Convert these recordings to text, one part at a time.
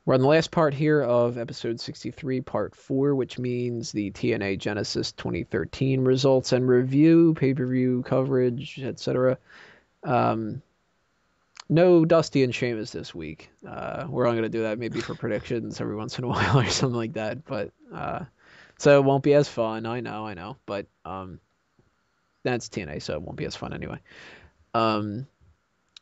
We're on the last part here of episode 63, part 4, which means the TNA Genesis 2013 results and review, pay-per-view coverage, etc. No Dusty and Sheamus this week. We're only going to do that maybe for predictions every once in a while or something like that. But so it won't be as fun. I know. But that's TNA, so it won't be as fun anyway.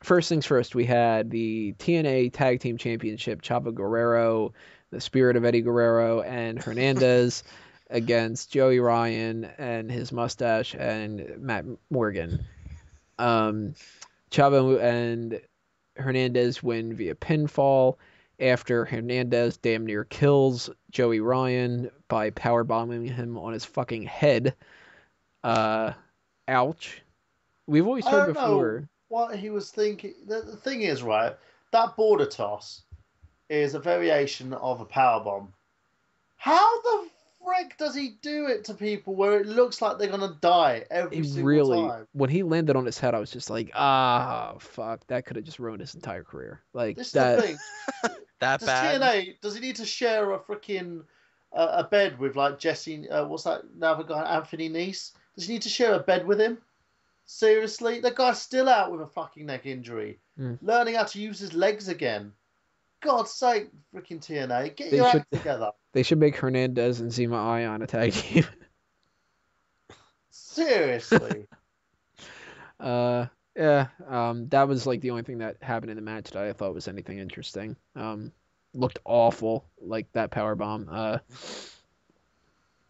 First things first, we had the TNA Tag Team Championship, Chavo Guerrero, the Spirit of Eddie Guerrero, and Hernandez against Joey Ryan and his mustache and Matt Morgan. Chavo and Hernandez win via pinfall after Hernandez damn near kills Joey Ryan by powerbombing him on his fucking head. Ouch. We've always heard before what he was thinking. The thing is, right, that border toss is a variation of a powerbomb. How the frick does he do it to people where it looks like they're gonna die every single time? When he landed on his head, I was just like, fuck, that could have just ruined his entire career. Like this that. Is the thing. That does bad? TNA, does he need to share a freaking a bed with like Jesse? What's that other guy? Anthony Nese? Does he need to share a bed with him? Seriously, the guy's still out with a fucking neck injury, learning how to use his legs again. God's sake, freaking TNA, get your act together. They should make Hernandez and Zema Ion a tag team. Seriously. That was like the only thing that happened in the match that I thought was anything interesting. Looked awful, like that powerbomb.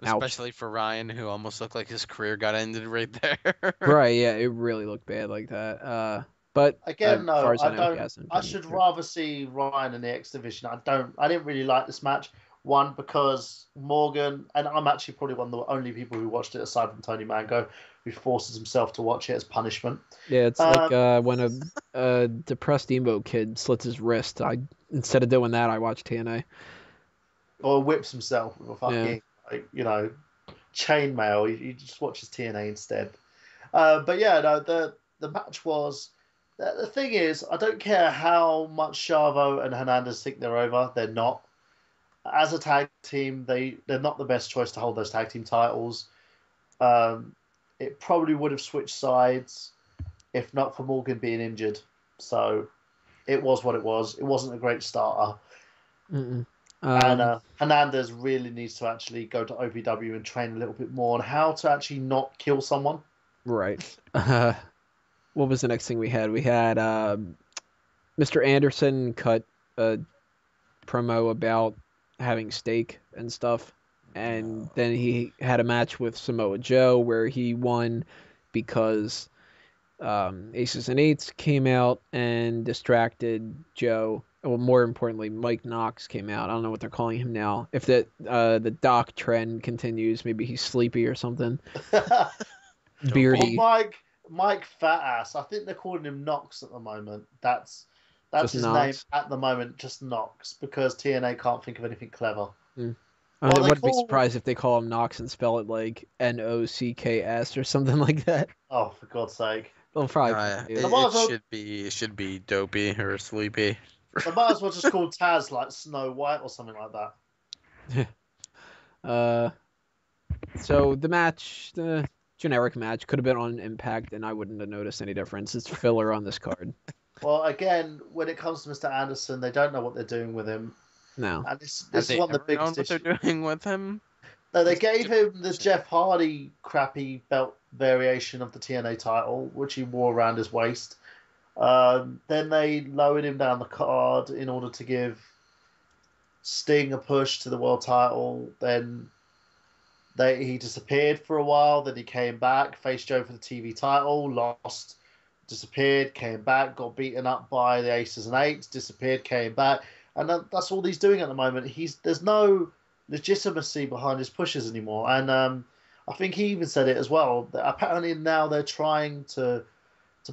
Especially for Ryan, who almost looked like his career got ended right there. Right, yeah, it really looked bad like that. But again, no, I don't. I should sure. rather see Ryan in the X Division. I didn't really like this match. One, because Morgan, and I'm actually probably one of the only people who watched it aside from Tony Mango, who forces himself to watch it as punishment. Yeah, it's like when a depressed emo kid slits his wrist. Instead of doing that, I watch TNA. Or whips himself with a fucking, chainmail. He just watches TNA instead. But yeah, no, the match was. The thing is, I don't care how much Chavo and Hernandez think they're over. They're not. As a tag team, they're not the best choice to hold those tag team titles. It probably would have switched sides if not for Morgan being injured. So it was what it was. It wasn't a great starter. And Hernandez really needs to actually go to OVW and train a little bit more on how to actually not kill someone. Right. What was the next thing we had? We had Mr. Anderson cut a promo about having steak and stuff. And then he had a match with Samoa Joe where he won because Aces and Eights came out and distracted Joe. Well, more importantly, Mike Knox came out. I don't know what they're calling him now. If the Doc trend continues, maybe he's sleepy or something. Beardy. Well, Mike Fat Ass. I think they're calling him Knox at the moment. That's just his name at the moment, just Knox, because TNA can't think of anything clever. I wouldn't be surprised if they call him Knox and spell it like Nocks or something like that. Oh, for God's sake! They'll probably. It should be Dopey or Sleepy. I might as well just call Taz like Snow White or something like that. So the match, the generic match, could have been on Impact, and I wouldn't have noticed any difference. It's filler on this card. Well, again, when it comes to Mr. Anderson, they don't know what they're doing with him. No. And this is one of the biggest issues. What they're doing with him? No, they gave him the Jeff Hardy crappy belt variation of the TNA title, which he wore around his waist. Then they lowered him down the card in order to give Sting a push to the world title. Then he disappeared for a while. Then he came back, faced Joe for the TV title, lost, disappeared, came back, got beaten up by the Aces and Eights, disappeared, came back. And that's all he's doing at the moment. There's no legitimacy behind his pushes anymore. And I think he even said it as well. Apparently now they're trying to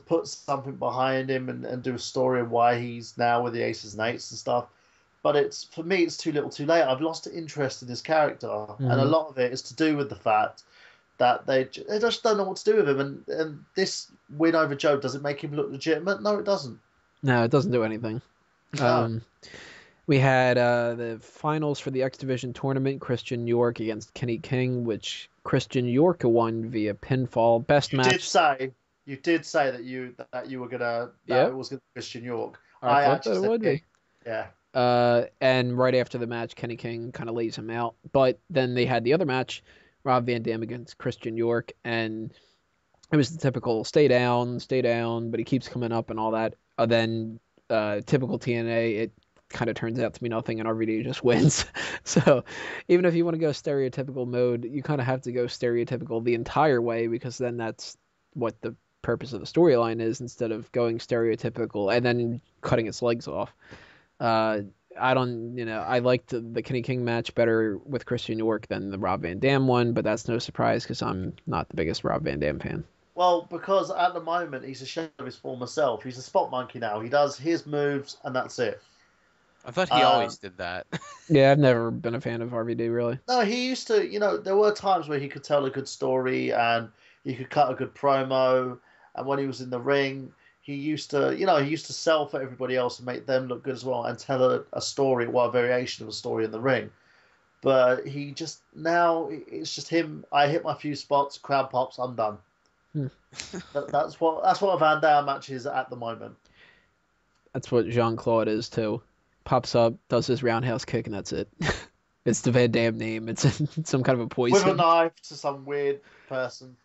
put something behind him and do a story of why he's now with the Aces and Eights and stuff. But for me, it's too little too late. I've lost interest in his character. And a lot of it is to do with the fact that they just don't know what to do with him. And this win over Joe, does it make him look legitimate? No, it doesn't. No, it doesn't do anything. No. We had the finals for the X Division tournament, Christian York against Kenny King, which Christian York won via pinfall. Best You did match. say that you were gonna that Yep, it was gonna be Christian York. I I thought that actually it said would King. be. Yeah. And right after the match, Kenny King kind of lays him out. But then they had the other match, Rob Van Dam against Christian York, and it was the typical stay down, but he keeps coming up and all that. Then typical TNA, it kind of turns out to be nothing, and RVD just wins. So even if you want to go stereotypical mode, you kind of have to go stereotypical the entire way, because then that's what the purpose of the storyline is, instead of going stereotypical and then cutting its legs off. Uh, I don't, I liked the Kenny King match better with Christian York than the Rob Van Dam one, but that's no surprise because I'm not the biggest Rob Van Dam fan. Well, because at the moment he's a shell of his former self. He's a spot monkey now. He does his moves and that's it. I thought he always did that. Yeah, I've never been a fan of RVD, really. No, he used to. There were times where he could tell a good story and he could cut a good promo. And when he was in the ring, he used to sell for everybody else and make them look good as well and tell a story, well, a variation of a story in the ring. But now it's just him. I hit my few spots, crowd pops, I'm done. That's what a Van Dam match is at the moment. That's what Jean-Claude is too. Pops up, does his roundhouse kick, and that's it. It's the Van Dam name. It's some kind of a poison. With a knife to some weird person.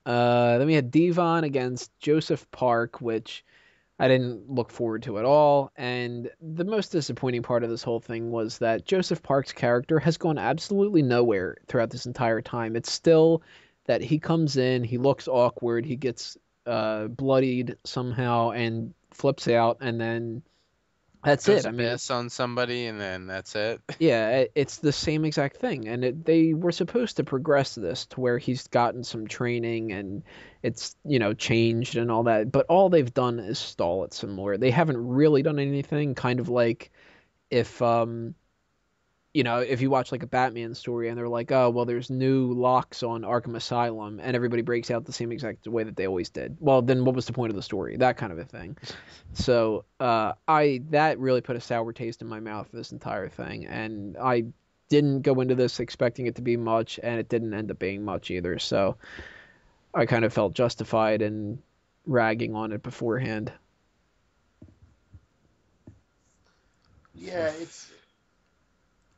Then we had Devon against Joseph Park, which I didn't look forward to at all. And the most disappointing part of this whole thing was that Joseph Park's character has gone absolutely nowhere throughout this entire time. It's still that he comes in, he looks awkward, he gets bloodied somehow and flips out, and then that's it. I mean, Piss on somebody, and then that's it. yeah, it's the same exact thing. And they were supposed to progress this to where he's gotten some training and it's, changed and all that. But all they've done is stall it some more. They haven't really done anything, kind of like if if you watch like a Batman story and they're like, oh, well, there's new locks on Arkham Asylum and everybody breaks out the same exact way that they always did. Well, then what was the point of the story? That kind of a thing. So that really put a sour taste in my mouth for this entire thing. And I didn't go into this expecting it to be much, and it didn't end up being much either. So I kind of felt justified in ragging on it beforehand. Yeah, it's...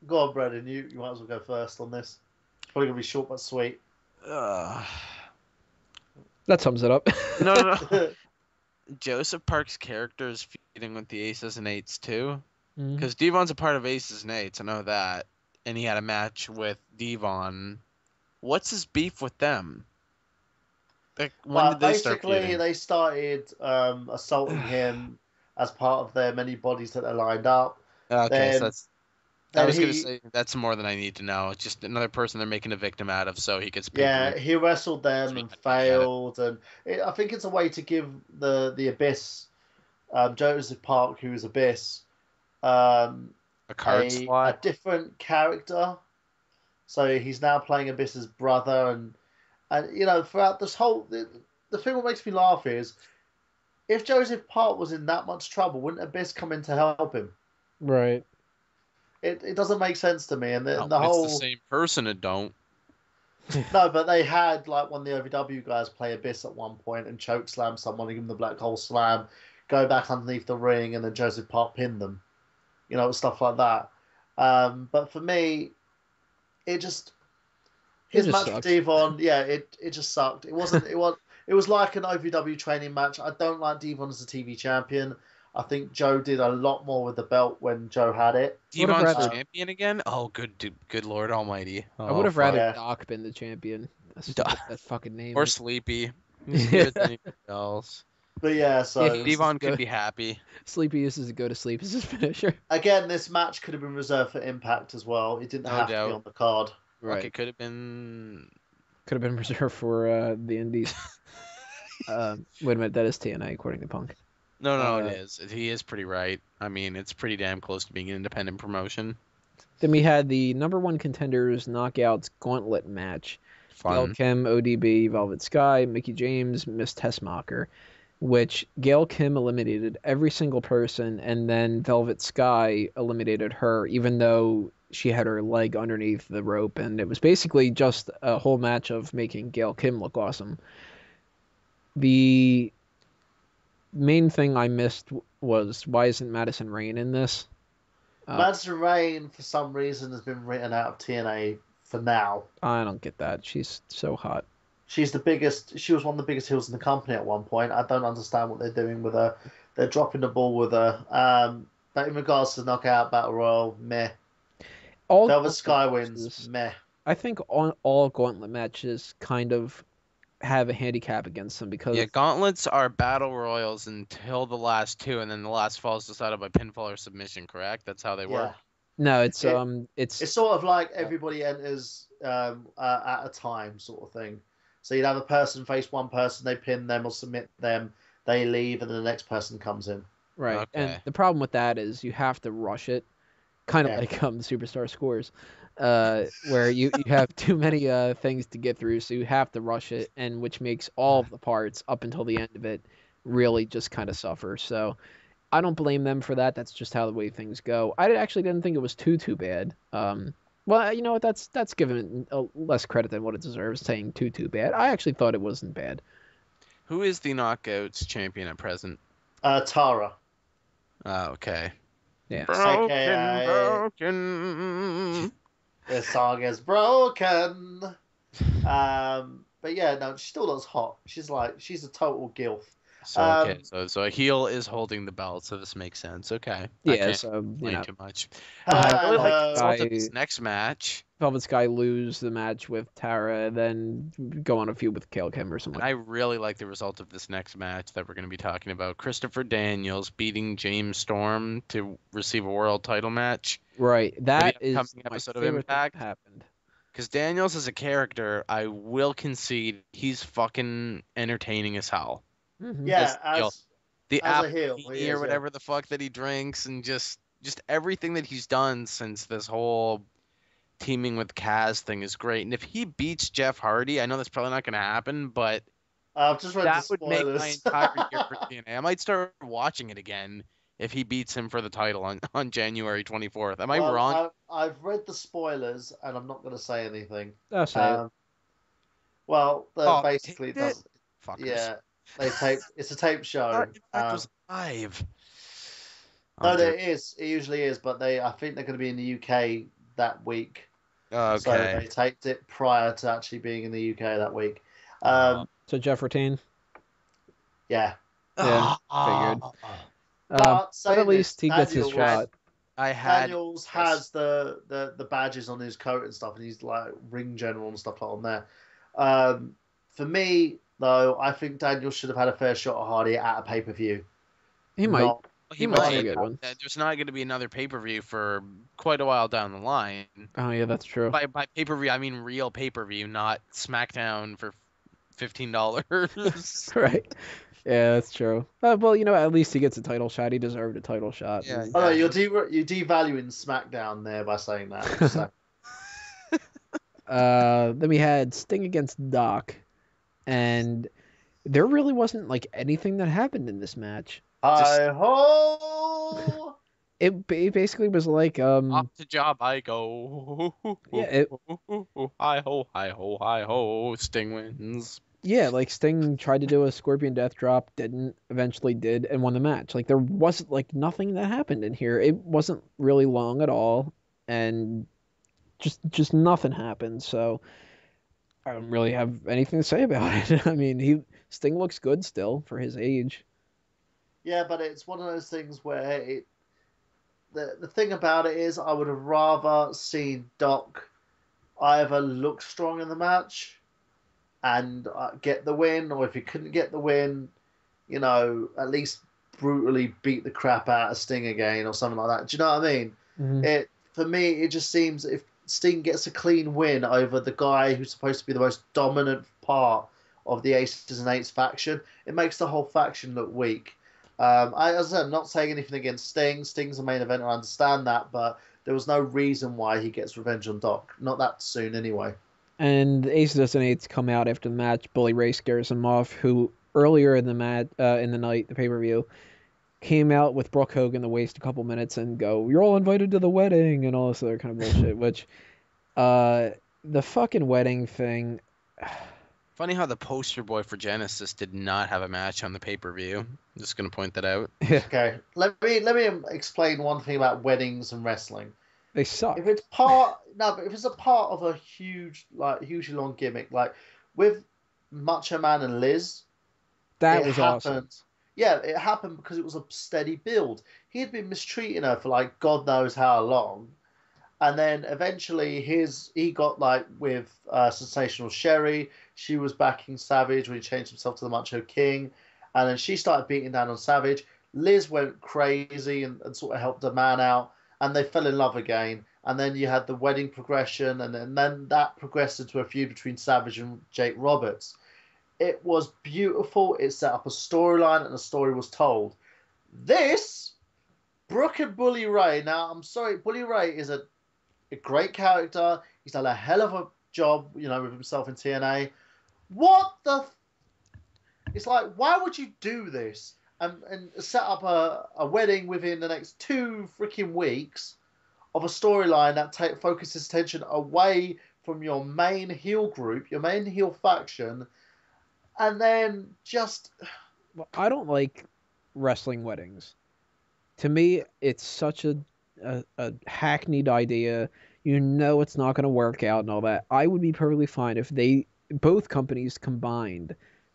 Go on, Brendan. You might as well go first on this. It's probably going to be short but sweet. That sums it up. No. Joseph Park's character is feuding with the Aces and Eights too. Because Devon's a part of Aces and Eights, I know that. And he had a match with Devon. What's his beef with them? Like, when did they start feuding? Basically, they started assaulting him as part of their many bodies that are lined up. Okay, so that's... Then I was going to say, that's more than I need to know. It's just another person they're making a victim out of, so he gets paid. Yeah, he wrestled them and failed. And I think it's a way to give the Abyss, Joseph Park, who is Abyss, a card slot? A different character. So he's now playing Abyss's brother. And throughout this whole... The thing that makes me laugh is, if Joseph Park was in that much trouble, wouldn't Abyss come in to help him? Right. It doesn't make sense to me, and the It's whole... the same person. It don't. No, but they had like one of the OVW guys play Abyss at one point and choke slam someone, give them the black hole slam, go back underneath the ring, and then Joseph Park pinned them. Stuff like that. But for me, his match with Devon, it just sucked. It wasn't. It was like an OVW training match. I don't like Devon as a TV champion. I think Joe did a lot more with the belt when Joe had it. Devon's champion again? Oh, good Lord Almighty! I would have rather Doc been the champion. That fucking name. Or Sleepy. He's good than anything else. But yeah, so Devon could be happy. Sleepy uses to go to sleep as his finisher. Again, this match could have been reserved for Impact as well. It didn't have to be on the card. Right. Like it could have been reserved for the Indies. Wait a minute, that is TNA according to Punk. No, it is. He is pretty right. I mean, it's pretty damn close to being an independent promotion. Then we had the number one contenders knockouts gauntlet match. Fun. Gail Kim, ODB, Velvet Sky, Mickie James, Miss Tessmacher. which Gail Kim eliminated every single person, and then Velvet Sky eliminated her, even though she had her leg underneath the rope, and it was basically just a whole match of making Gail Kim look awesome. The main thing I missed was, why isn't Madison Rayne in this? Madison Rayne, for some reason, has been written out of TNA for now. I don't get that. She's so hot. She's the biggest. She was one of the biggest heels in the company at one point. I don't understand what they're doing with her. They're dropping the ball with her. But in regards to Knockout Battle Royal, meh. Velvet Sky wins, meh. I think all Gauntlet matches kind of have a handicap against them because Gauntlets are battle royals until the last two, and then the last fall is decided by pinfall or submission. Correct? That's how they work. No, it's sort of like everybody enters at a time, sort of thing. So you'd have a person face one person, they pin them or submit them, they leave, and then the next person comes in. Right. Okay. And the problem with that is you have to rush it, kind of like the Superstar Scores, where you have too many things to get through, so you have to rush it, and which makes all of the parts up until the end of it really just kind of suffer. So I don't blame them for that. That's just how the way things go. I actually didn't think it was too bad. Well, you know what? That's giving it less credit than what it deserves, saying too bad. I actually thought it wasn't bad. Who is the Knockouts champion at present? Tara. Oh, okay. Yeah. Broken. The song is broken. But yeah, no, she still looks hot. She's a total gilf. So so a heel is holding the belt, so this makes sense. Okay. Yeah, so too much. I really like the result of this next match. Velvet Sky lose the match with Tara, then go on a feud with Gail Kim or something. And I really like the result of this next match that we're going to be talking about. Christopher Daniels beating James Storm to receive a world title match. Right. That is my episode of Impact. Happened. Because Daniels as a character, I will concede, he's fucking entertaining as hell. Mm-hmm. Yeah, as a heel, or whatever the fuck that he drinks, and just everything that he's done since this whole teaming with Kaz thing is great. And if he beats Jeff Hardy, I know that's probably not going to happen, but I've just read that the would make my entire year for TNA. I might start watching it again if he beats him for the title on January 24th. Am I wrong? I've read the spoilers, and I'm not going to say anything. I'll say it. Well, basically it doesn't. Fuckers. Yeah. It's a tape show. It was live. No, there is. It usually is, but I think they're going to be in the UK that week. Okay. So they taped it prior to actually being in the UK that week. So Jeff retained? Yeah. Yeah, figured. But at least he gets his shot. Daniels has the badges on his coat and stuff, and he's like ring general and stuff like on there. For me, though, I think Daniel should have had a fair shot at Hardy at a pay-per-view. He might. He might be a good one. There's not going to be another pay-per-view for quite a while down the line. Oh, yeah, that's true. By pay-per-view, I mean real pay-per-view, not SmackDown for $15. Right. Yeah, that's true. Well, at least he gets a title shot. He deserved a title shot. Yeah. Oh, no, you're devaluing SmackDown there by saying that. So. Then we had Sting against Doc. And there really wasn't anything that happened in this match. Hi-ho! It basically was like off the job I go. Yeah. Hi-ho, hi-ho, hi-ho. Sting wins. Yeah, Sting tried to do a Scorpion Death Drop, didn't, eventually did, and won the match. There wasn't nothing that happened in here. It wasn't really long at all, and just nothing happened. So I don't really have anything to say about it. I mean, Sting looks good still for his age. Yeah, but it's one of those things where the thing about it is I would have rather seen Doc either look strong in the match and get the win, or if he couldn't get the win, at least brutally beat the crap out of Sting again or something like that. Do you know what I mean? Mm-hmm. For me, it just seems if Sting gets a clean win over the guy who's supposed to be the most dominant part of the Aces and Eights faction, it makes the whole faction look weak. As I said, I'm not saying anything against Sting. Sting's a main event, I understand that, but there was no reason why he gets revenge on Doc. Not that soon, anyway. And the Aces and Eights come out after the match. Bully Ray scares him off, who earlier in the night, the pay-per-view, came out with Brooke Hogan to waste a couple minutes and go, "You're all invited to the wedding," and all this other kind of bullshit. Which, the fucking wedding thing. Funny how the poster boy for Genesis did not have a match on the pay-per-view. I'm just gonna point that out. Okay, let me explain one thing about weddings and wrestling. They suck. If it's a part of a hugely long gimmick, like with Macho Man and Liz, that was awesome. Yeah, it happened because it was a steady build. He had been mistreating her for like God knows how long, and then eventually he got like with Sensational Sherry. She was backing Savage when he changed himself to the Macho King, and then she started beating down on Savage. Liz went crazy and sort of helped a man out, and they fell in love again. And then you had the wedding progression, and then that progressed into a feud between Savage and Jake Roberts. It was beautiful. It set up a storyline, and the story was told. This, Brooke and Bully Ray. Now, I'm sorry, Bully Ray is a great character. He's done a hell of a job, with himself in TNA. What the? It's like, why would you do this and set up a wedding within the next 2 freaking weeks of a storyline that focuses attention away from your main heel group, your main heel faction, and then just... Well, I don't like wrestling weddings. To me, it's such a hackneyed idea. It's not going to work out and all that. I would be perfectly fine if both companies combined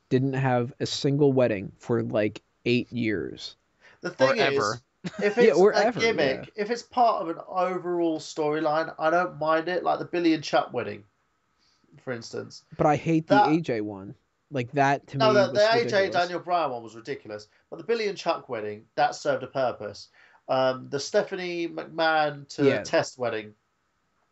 didn't have a single wedding for like 8 years. The thing is, if it's a gimmick, if it's part of an overall storyline, I don't mind it. Like the Billy and Chuck wedding, for instance. But I hate the AJ one. Like that to me. No, the ridiculous. AJ Daniel Bryan one was ridiculous. But the Billy and Chuck wedding, that served a purpose. The Stephanie McMahon to Test wedding.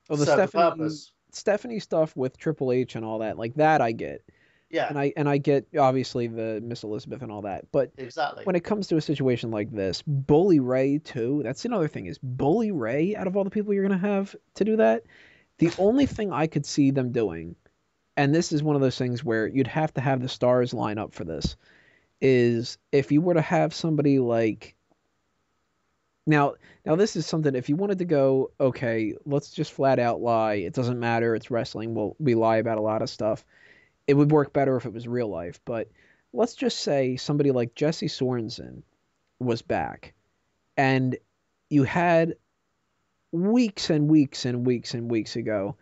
Well, the Stephanie stuff with Triple H and all that, like that I get. Yeah. And I get obviously the Miss Elizabeth and all that. But exactly. When it comes to a situation like this, Bully Ray too, that's another thing, is Bully Ray, out of all the people you're gonna have to do that, the only thing I could see them doing, and this is one of those things where you'd have to have the stars line up for this, is if you were to have somebody like... Now this is something, if you wanted to go, okay, let's just flat out lie, it doesn't matter, it's wrestling, we lie about a lot of stuff. It would work better if it was real life, but let's just say somebody like Jesse Sorensen was back, and you had weeks and weeks and weeks and weeks ago,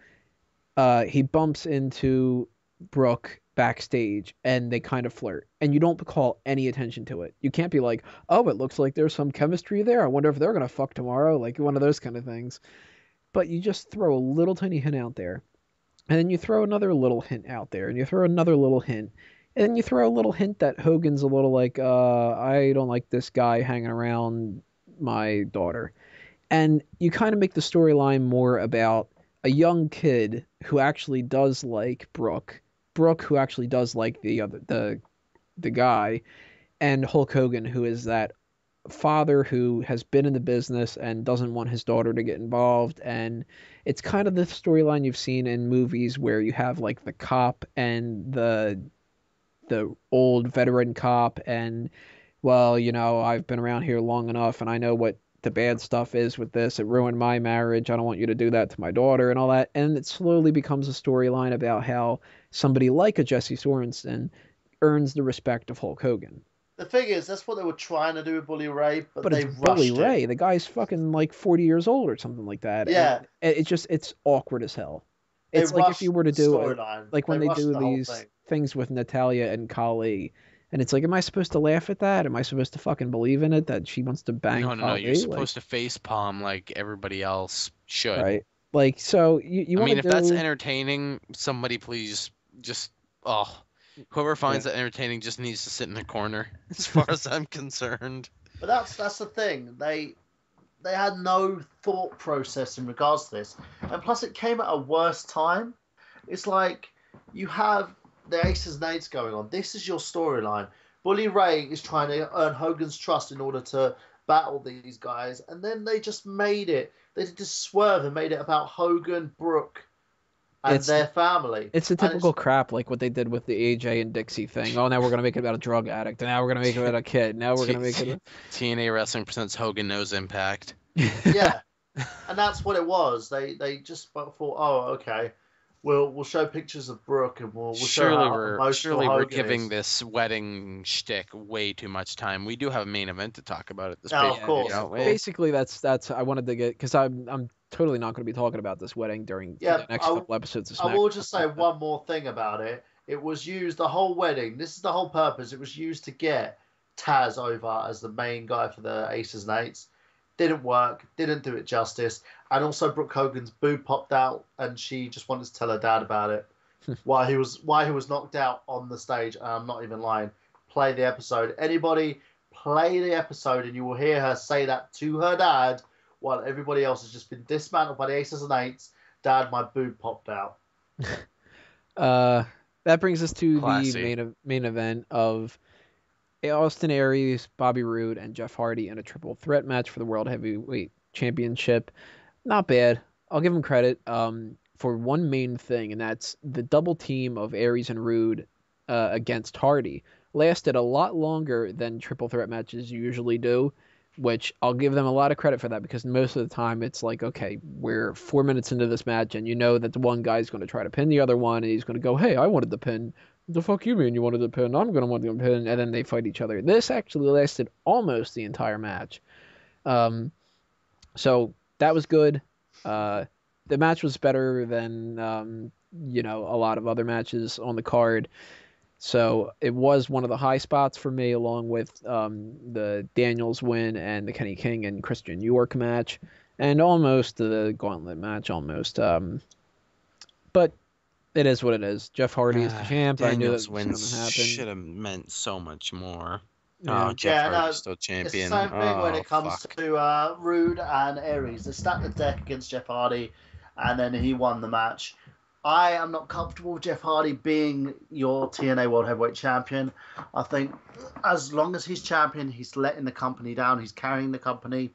he bumps into Brooke backstage and they kind of flirt, and you don't call any attention to it. You can't be like, oh, it looks like there's some chemistry there, I wonder if they're gonna fuck tomorrow, like one of those kind of things. But you just throw a little tiny hint out there, and then you throw another little hint out there, and you throw another little hint, and then you throw a little hint that Hogan's a little like, I don't like this guy hanging around my daughter. And you kind of make the storyline more about a young kid who actually does like Brooke who actually does like the guy, and Hulk Hogan, who is that father who has been in the business and doesn't want his daughter to get involved. And it's kind of the storyline you've seen in movies where you have like the cop and the old veteran cop, and well, I've been around here long enough and I know what the bad stuff is with this. It ruined my marriage. I don't want you to do that to my daughter and all that. And it slowly becomes a storyline about how somebody like a Jesse Sorensen earns the respect of Hulk Hogan. The thing is, that's what they were trying to do with Bully Ray, but they it's rushed Bully it. Ray. The guy's fucking like 40 years old or something like that. Yeah. And it's awkward as hell. It's like if you were to do it, like when they do these things with Natalya and Kali, and it's like, am I supposed to laugh at that? Am I supposed to fucking believe in it that she wants to bang Kali? No, you're supposed to face palm like everybody else should. Right. Like, so you want to if that's entertaining, somebody please just, whoever finds that entertaining just needs to sit in the corner, as far as I'm concerned. But that's the thing. They had no thought process in regards to this. And plus it came at a worse time. It's like you have the Aces and Eights going on. This is your storyline. Bully Ray is trying to earn Hogan's trust in order to battle these guys. And then they just made it. They just swerved and made it about Hogan, Brooke, and their family. It's a typical crap like what they did with the AJ and Dixie thing. Oh, now we're gonna make it about a drug addict, and now we're gonna make it about a kid. Now we're gonna make it. TNA Wrestling presents Hogan Knows Impact. Yeah, and that's what it was. They just thought, oh, okay, we'll show pictures of Brooke, and we'll show how emotional we're Hogan giving is. this wedding shtick way too much time. We do have a main event to talk about at this Oh, point. of course. Basically, that's I wanted to get, because I'm totally not going to be talking about this wedding during the next couple episodes of Smack. I will just say one more thing about it. It was used, the whole wedding, this is the whole purpose. It was used to get Taz over as the main guy for the Aces and Eights. Didn't work, didn't do it justice. And also Brooke Hogan's boob popped out and she just wanted to tell her dad about it. Why he was knocked out on the stage, and I'm not even lying. Play the episode. Anybody play the episode and you will hear her say that to her dad while everybody else has just been dismantled by the Aces and Eights. Dad, my boob popped out. That brings us to Classy. the main event of Austin Aries, Bobby Roode, and Jeff Hardy in a triple threat match for the World Heavyweight Championship. Not bad. I'll give them credit for one main thing, and that's the double team of Aries and Roode against Hardy. Lasted a lot longer than triple threat matches usually do, which I'll give them a lot of credit for that, because most of the time it's like, okay, we're 4 minutes into this match and you know that the one guy's going to try to pin the other one, and he's going to go, hey, I wanted the pin. What the fuck you mean you wanted the pin? I'm going to want the pin. And then they fight each other. This actually lasted almost the entire match. So that was good. The match was better than, a lot of other matches on the card. So it was one of the high spots for me, along with the Daniels win and the Kenny King and Christian York match, and almost the Gauntlet match, almost. But it is what it is. Jeff Hardy is the champ. Daniels I knew that was going to happen. Should have meant so much more. Yeah. Oh, Jeff Hardy's still champion. It's the same thing when it comes to Roode and Aries. They stacked the deck against Jeff Hardy, and then he won the match. I am not comfortable with Jeff Hardy being your TNA World Heavyweight Champion. I think as long as he's champion, he's letting the company down. He's carrying the company.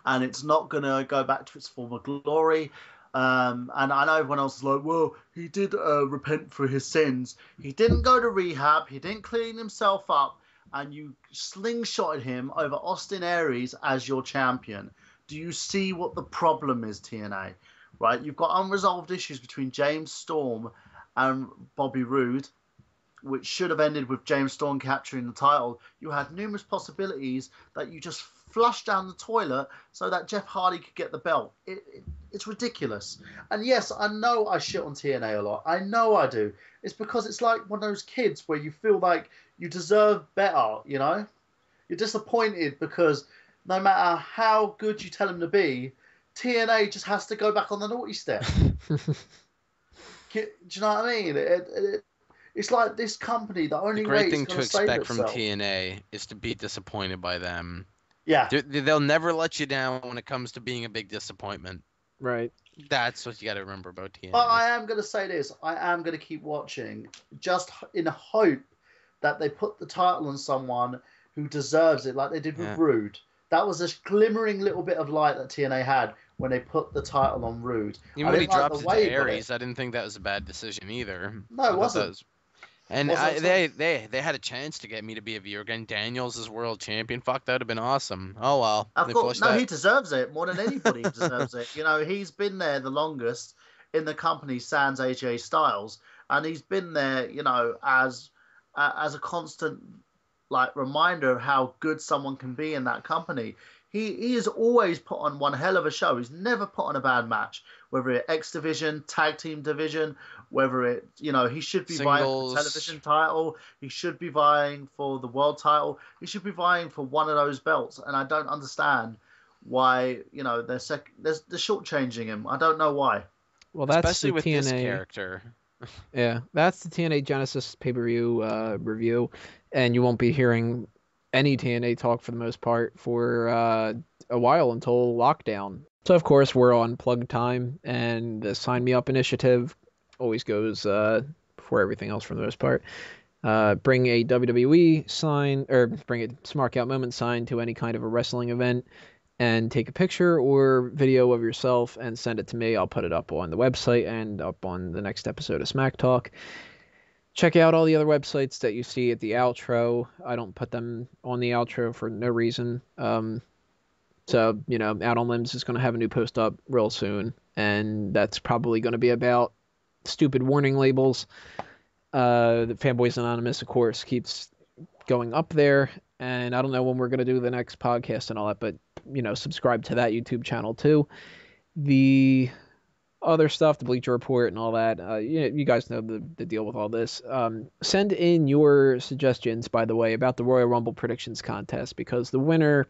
And it's not going to go back to its former glory. And I know everyone else is like, well, he did repent for his sins. He didn't go to rehab. He didn't clean himself up. And you slingshotted him over Austin Aries as your champion. Do you see what the problem is, TNA? Right, you've got unresolved issues between James Storm and Bobby Roode, which should have ended with James Storm capturing the title. You had numerous possibilities that you just flushed down the toilet so that Jeff Hardy could get the belt. It's ridiculous. And yes, I know I shit on TNA a lot. I know I do. It's because it's like one of those kids where you feel like you deserve better, you know? You're disappointed because no matter how good you tell him to be, TNA just has to go back on the naughty step. Do you know what I mean? It's like this company, the only great way thing it's to going to save expect from itself. TNA is to be disappointed by them. Yeah. They'll never let you down when it comes to being a big disappointment. Right. That's what you got to remember about TNA. But I am going to say this. I am going to keep watching just in hope that they put the title on someone who deserves it, like they did with Roode. That was a glimmering little bit of light that TNA had when they put the title on Roode. Even when he dropped it to Aries, I didn't think that was a bad decision either. No, it wasn't. And they had a chance to get me to be a viewer again. Daniels is world champion. Fuck, that would have been awesome. Oh well. Of course, no, he deserves it more than anybody deserves it. You know, he's been there the longest in the company, sans AJ Styles, and he's been there, you know, as a constant reminder of how good someone can be in that company. He has always put on one hell of a show. He's never put on a bad match, whether it's X Division, Tag Team Division, whether it, he should be vying for the television title. He should be vying for the world title. He should be vying for one of those belts. And I don't understand why, they're shortchanging him. I don't know why. Well, that's especially with TNA this character. Yeah, that's the TNA Genesis pay-per-view review, and you won't be hearing any TNA talk for the most part for a while until lockdown. So, of course, we're on plug time, and the Sign Me Up initiative always goes before everything else for the most part. Bring a WWE sign, or bring a Smark Out Moment sign to any kind of a wrestling event, and take a picture or video of yourself and send it to me. I'll put it up on the website and up on the next episode of Smack Talk. Check out all the other websites that you see at the outro. I don't put them on the outro for no reason. So, Out on Limbs is going to have a new post up real soon, and that's probably going to be about stupid warning labels. The Fanboys Anonymous, of course, keeps going up there, and I don't know when we're going to do the next podcast and all that, but, subscribe to that YouTube channel too. The other stuff, the Bleacher Report and all that, you guys know the deal with all this. Send in your suggestions, by the way, about the Royal Rumble predictions contest, because the winner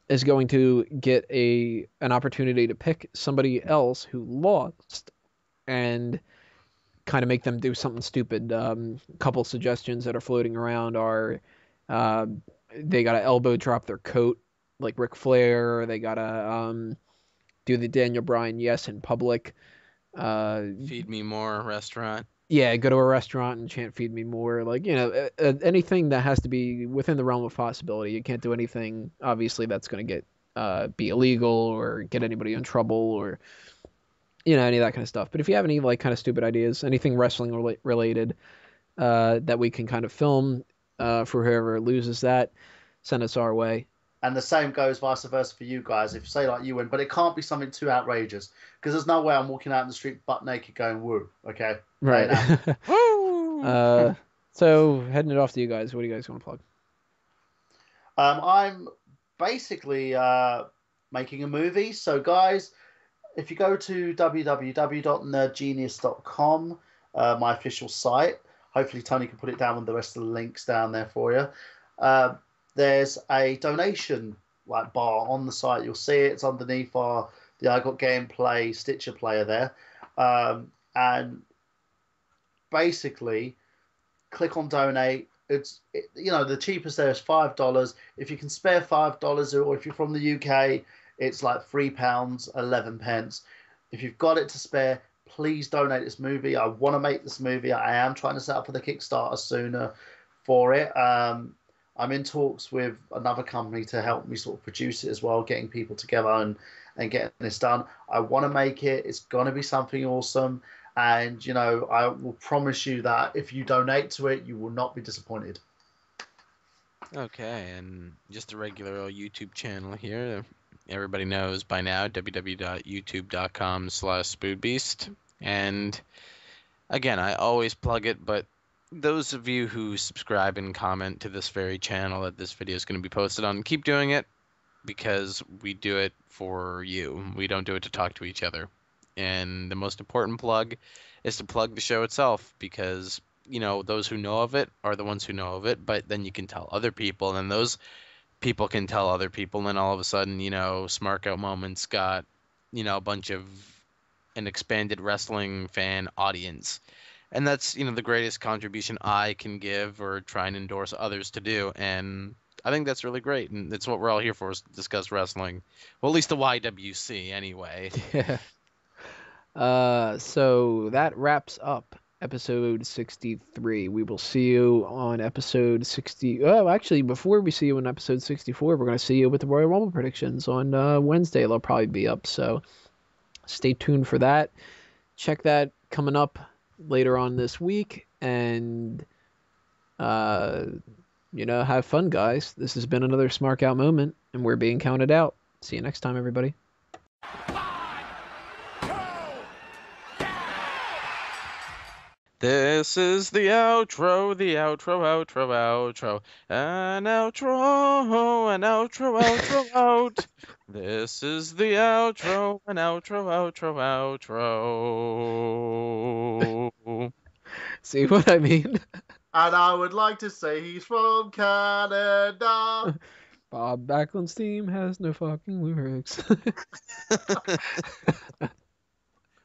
is going to get an opportunity to pick somebody else who lost and kind of make them do something stupid. A couple suggestions that are floating around are they got to elbow drop their coat like Ric Flair, or they got to do the Daniel Bryan yes in public. Feed me more restaurant. Yeah, go to a restaurant and chant "Feed me more." Like, anything that has to be within the realm of possibility. You can't do anything, obviously, that's going to be illegal or get anybody in trouble or, any of that kind of stuff. But if you have any, like, kind of stupid ideas, anything wrestling related that we can kind of film for whoever loses that, send us our way. And the same goes vice versa for you guys. If, say, like, you win, but it can't be something too outrageous, because there's no way I'm walking out in the street butt naked going woo. Okay, right. Woo! So heading it off to you guys. What do you guys want to plug? I'm basically making a movie. So, guys, if you go to www.nerdgenius.com, my official site, hopefully Tony can put it down with the rest of the links down there for you. There's a donation bar on the site. You'll see it. It's underneath the I Got Gameplay Stitcher player there. And basically, click on donate. The cheapest there is $5. If you can spare $5, or if you're from the UK, it's like £3.11. If you've got it to spare, please donate this movie. I want to make this movie. I am trying to set up for the Kickstarter sooner for it. I'm in talks with another company to help me sort of produce it as well, getting people together and getting this done. I want to make it. It's going to be something awesome. And, I will promise you that if you donate to it, you will not be disappointed. Okay, and just a regular old YouTube channel here. Everybody knows by now, www.youtube.com/spoodbeast. And again, I always plug it, but those of you who subscribe and comment to this very channel that this video is going to be posted on, keep doing it, because we do it for you. We don't do it to talk to each other. And the most important plug is to plug the show itself, because, those who know of it are the ones who know of it, but then you can tell other people, and then those people can tell other people, and then all of a sudden, Smark Out Moments got, a bunch of an expanded wrestling fan audience. And that's, the greatest contribution I can give or try and endorse others to do. And I think that's really great. And that's what we're all here for, is to discuss wrestling. Well, at least the YWC anyway. Yeah. So that wraps up episode 63. We will see you on episode 60. Oh, actually, before we see you on episode 64, we're going to see you with the Royal Rumble predictions on Wednesday. They'll probably be up. So stay tuned for that. Check that coming up later on this week, and have fun, guys. This has been another Smark Out moment, and we're being counted out. See you next time, everybody. This is the outro, an outro, out. This is the outro, an outro. See what I mean? And I would like to say he's from Canada. Bob Backlund's theme has no fucking lyrics.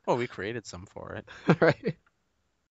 Well, we created some for it. Right.